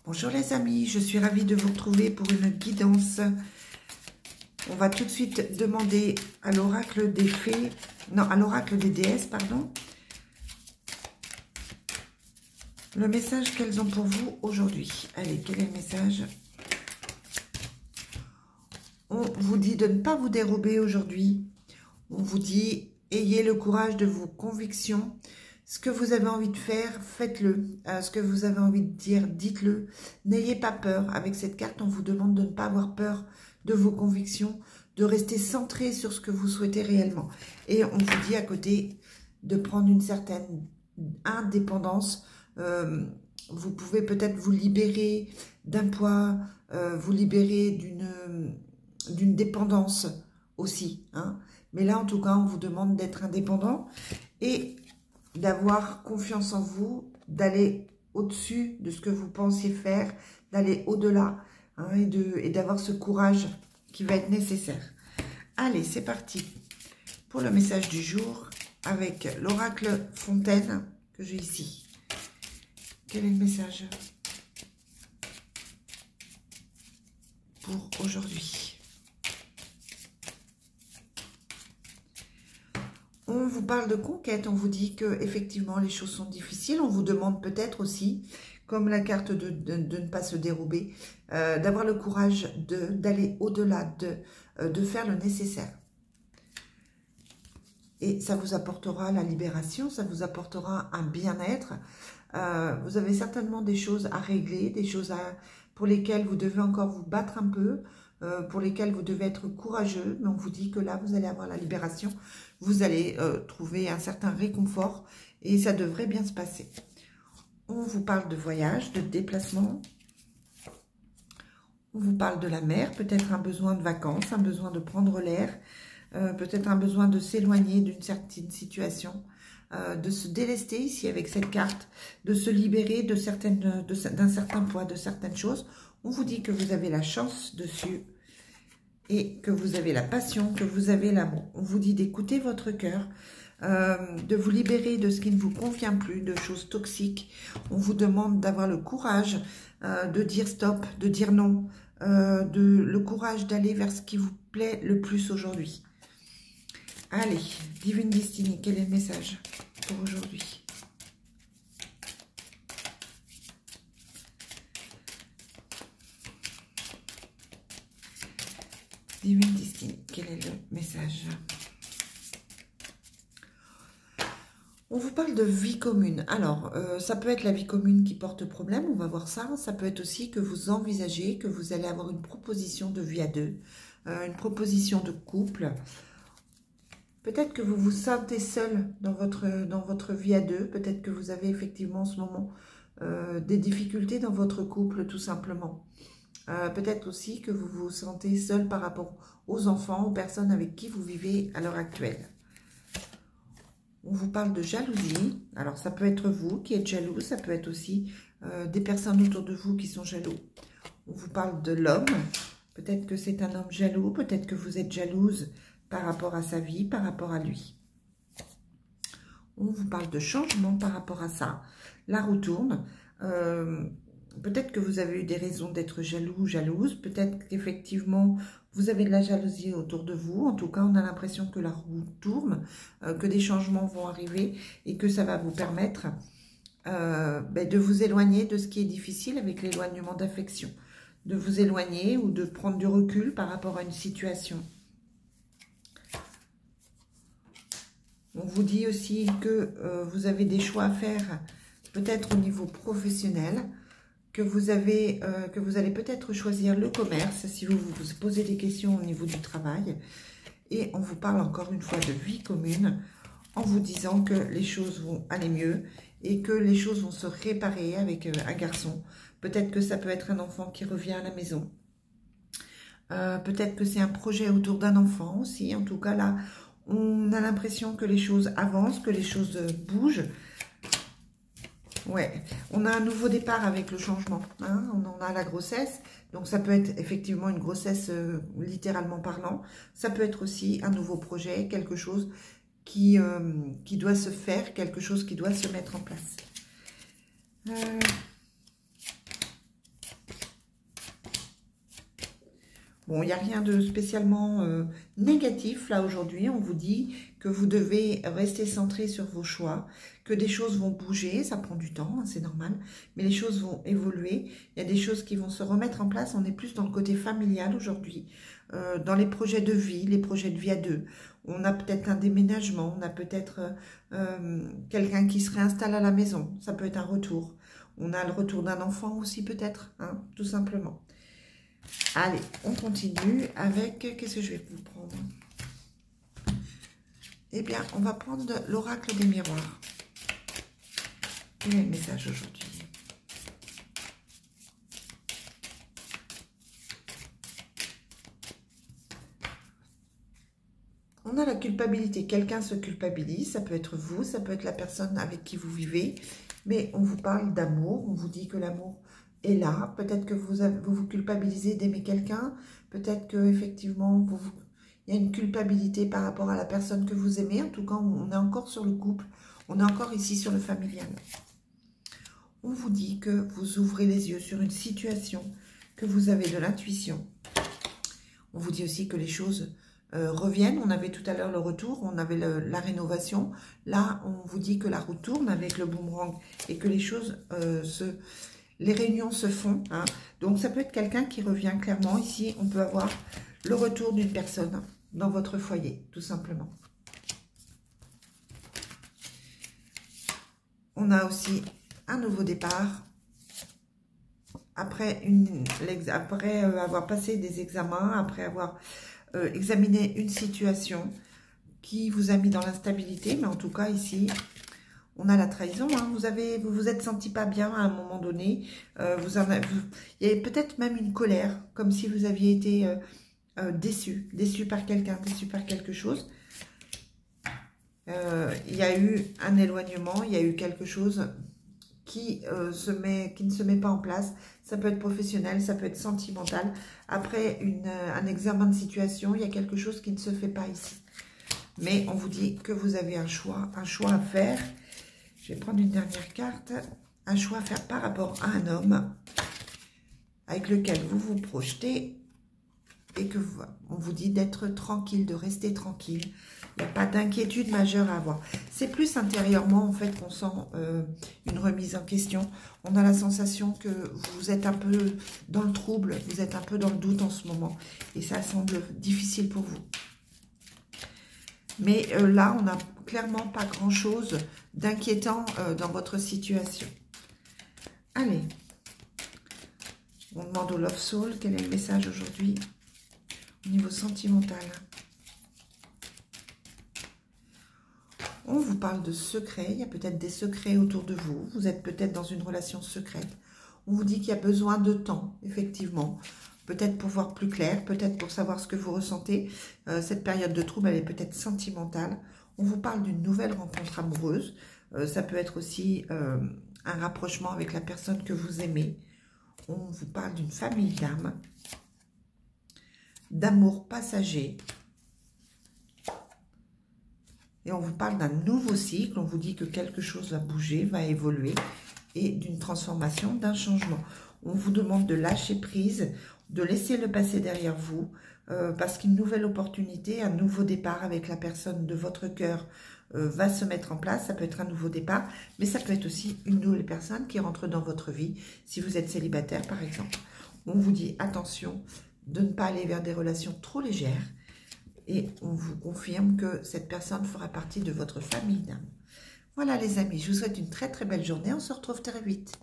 Bonjour les amis, je suis ravie de vous retrouver pour une guidance. On va tout de suite demander à l'oracle des fées, non, à l'oracle des déesses, pardon, le message qu'elles ont pour vous aujourd'hui. Allez, quel est le message? On vous dit de ne pas vous dérober aujourd'hui. On vous dit, ayez le courage de vos convictions. Ce que vous avez envie de faire, faites-le. Ce que vous avez envie de dire, dites-le. N'ayez pas peur. Avec cette carte, on vous demande de ne pas avoir peur de vos convictions, de rester centré sur ce que vous souhaitez réellement. Et on vous dit à côté de prendre une certaine indépendance. Vous pouvez peut-être vous libérer d'un poids, vous libérer d'une dépendance aussi. Hein. Mais là, en tout cas, on vous demande d'être indépendant et d'avoir confiance en vous, d'aller au-dessus de ce que vous pensiez faire, d'aller au-delà, hein, et d'avoir ce courage qui va être nécessaire. Allez, c'est parti pour le message du jour avec l'oracle Fontaine que j'ai ici. Quel est le message pour aujourd'hui? On vous parle de conquête, on vous dit que effectivement les choses sont difficiles. On vous demande peut-être aussi, comme la carte de ne pas se dérober, d'avoir le courage d'aller au-delà, de faire le nécessaire. Et ça vous apportera la libération, ça vous apportera un bien-être. Vous avez certainement des choses à régler, des choses pour lesquelles vous devez encore vous battre un peu, pour lesquelles vous devez être courageux, mais on vous dit que là, vous allez avoir la libération, vous allez trouver un certain réconfort et ça devrait bien se passer. On vous parle de voyage, de déplacement, on vous parle de la mer, peut-être un besoin de vacances, un besoin de prendre l'air, peut-être un besoin de s'éloigner d'une certaine situation, de se délester ici avec cette carte, de se libérer d'un certain poids, de certaines choses. On vous dit que vous avez la chance dessus et que vous avez la passion, que vous avez l'amour. On vous dit d'écouter votre cœur, de vous libérer de ce qui ne vous convient plus, de choses toxiques. On vous demande d'avoir le courage de dire stop, de dire non, le courage d'aller vers ce qui vous plaît le plus aujourd'hui. Allez, Divine Destiny, quel est le message pour aujourd'hui? Divine Destiny, quel est le message? On vous parle de vie commune. Alors, ça peut être la vie commune qui porte problème, on va voir ça. Ça peut être aussi que vous envisagez que vous allez avoir une proposition de vie à deux, une proposition de couple. Peut-être que vous vous sentez seul dans votre vie à deux. Peut-être que vous avez effectivement en ce moment des difficultés dans votre couple, tout simplement. Peut-être aussi que vous vous sentez seul par rapport aux enfants, aux personnes avec qui vous vivez à l'heure actuelle. On vous parle de jalousie. Alors, ça peut être vous qui êtes jaloux. Ça peut être aussi des personnes autour de vous qui sont jaloux. On vous parle de l'homme. Peut-être que c'est un homme jaloux. Peut-être que vous êtes jalouse par rapport à sa vie, par rapport à lui. On vous parle de changement par rapport à ça. La roue tourne. Peut-être que vous avez eu des raisons d'être jaloux ou jalouse. Peut-être qu'effectivement, vous avez de la jalousie autour de vous. En tout cas, on a l'impression que la roue tourne, que des changements vont arriver et que ça va vous permettre de vous éloigner de ce qui est difficile avec l'éloignement d'affection. De vous éloigner ou de prendre du recul par rapport à une situation. On vous dit aussi que vous avez des choix à faire, peut-être au niveau professionnel, que vous allez peut-être choisir le commerce si vous vous posez des questions au niveau du travail. Et on vous parle encore une fois de vie commune en vous disant que les choses vont aller mieux et que les choses vont se réparer avec un garçon. Peut-être que ça peut être un enfant qui revient à la maison. Peut-être que c'est un projet autour d'un enfant aussi. En tout cas, là, on a l'impression que les choses avancent, que les choses bougent. Ouais, on a un nouveau départ avec le changement. Hein, on en a la grossesse. Donc, ça peut être effectivement une grossesse littéralement parlant. Ça peut être aussi un nouveau projet, quelque chose qui doit se faire, quelque chose qui doit se mettre en place. Bon, il n'y a rien de spécialement négatif là aujourd'hui. On vous dit que vous devez rester centré sur vos choix, que des choses vont bouger, ça prend du temps, hein, c'est normal, mais les choses vont évoluer. Il y a des choses qui vont se remettre en place. On est plus dans le côté familial aujourd'hui, dans les projets de vie, les projets de vie à deux. On a peut-être un déménagement, on a peut-être quelqu'un qui se réinstalle à la maison. Ça peut être un retour. On a le retour d'un enfant aussi peut-être, hein, tout simplement. Allez, on continue avec... Qu'est-ce que je vais vous prendre? Eh bien, on va prendre l'oracle des miroirs. Quel est le message aujourd'hui? On a la culpabilité. Quelqu'un se culpabilise. Ça peut être vous, ça peut être la personne avec qui vous vivez. Mais on vous parle d'amour. On vous dit que l'amour est là. Peut-être que vous vous culpabilisez d'aimer quelqu'un. Peut-être que effectivement il y a une culpabilité par rapport à la personne que vous aimez. En tout cas, on est encore sur le couple. On est encore ici sur le familial. On vous dit que vous ouvrez les yeux sur une situation, que vous avez de l'intuition. On vous dit aussi que les choses reviennent. On avait tout à l'heure le retour, on avait la rénovation. Là, on vous dit que la roue tourne avec le boomerang et que les choses, les réunions se font. Hein. Donc, ça peut être quelqu'un qui revient clairement. Ici, on peut avoir le retour d'une personne dans votre foyer, tout simplement. On a aussi un nouveau départ. Après avoir passé des examens, après avoir examiné une situation qui vous a mis dans l'instabilité, mais en tout cas ici, on a la trahison. Hein. Vous vous êtes senti pas bien à un moment donné. Il y avait peut-être même une colère, comme si vous aviez été déçu par quelqu'un, déçu par quelque chose. Il y a eu un éloignement, il y a eu quelque chose qui ne se met pas en place. Ça peut être professionnel, ça peut être sentimental. Après un examen de situation, il y a quelque chose qui ne se fait pas ici. Mais on vous dit que vous avez un choix à faire. Je vais prendre une dernière carte. Un choix à faire par rapport à un homme avec lequel vous vous projetez et que on vous dit d'être tranquille, de rester tranquille. Il n'y a pas d'inquiétude majeure à avoir. C'est plus intérieurement, en fait, qu'on sent une remise en question. On a la sensation que vous êtes un peu dans le trouble, vous êtes un peu dans le doute en ce moment. Et ça semble difficile pour vous. Mais là, on n'a clairement pas grand-chose d'inquiétant dans votre situation. Allez. On demande au Love Soul quel est le message aujourd'hui au niveau sentimental. On vous parle de secrets, il y a peut-être des secrets autour de vous, vous êtes peut-être dans une relation secrète. On vous dit qu'il y a besoin de temps, effectivement, peut-être pour voir plus clair, peut-être pour savoir ce que vous ressentez. Cette période de trouble, elle est peut-être sentimentale. On vous parle d'une nouvelle rencontre amoureuse, ça peut être aussi un rapprochement avec la personne que vous aimez. On vous parle d'une famille d'âme, d'amour passager. Et on vous parle d'un nouveau cycle, on vous dit que quelque chose va bouger, va évoluer, et d'une transformation, d'un changement. On vous demande de lâcher prise, de laisser le passé derrière vous, parce qu'une nouvelle opportunité, un nouveau départ avec la personne de votre cœur va se mettre en place. Ça peut être un nouveau départ, mais ça peut être aussi une nouvelle personne qui rentre dans votre vie, si vous êtes célibataire par exemple. On vous dit attention de ne pas aller vers des relations trop légères, et on vous confirme que cette personne fera partie de votre famille d'âme. Voilà les amis, je vous souhaite une très très belle journée, on se retrouve très vite.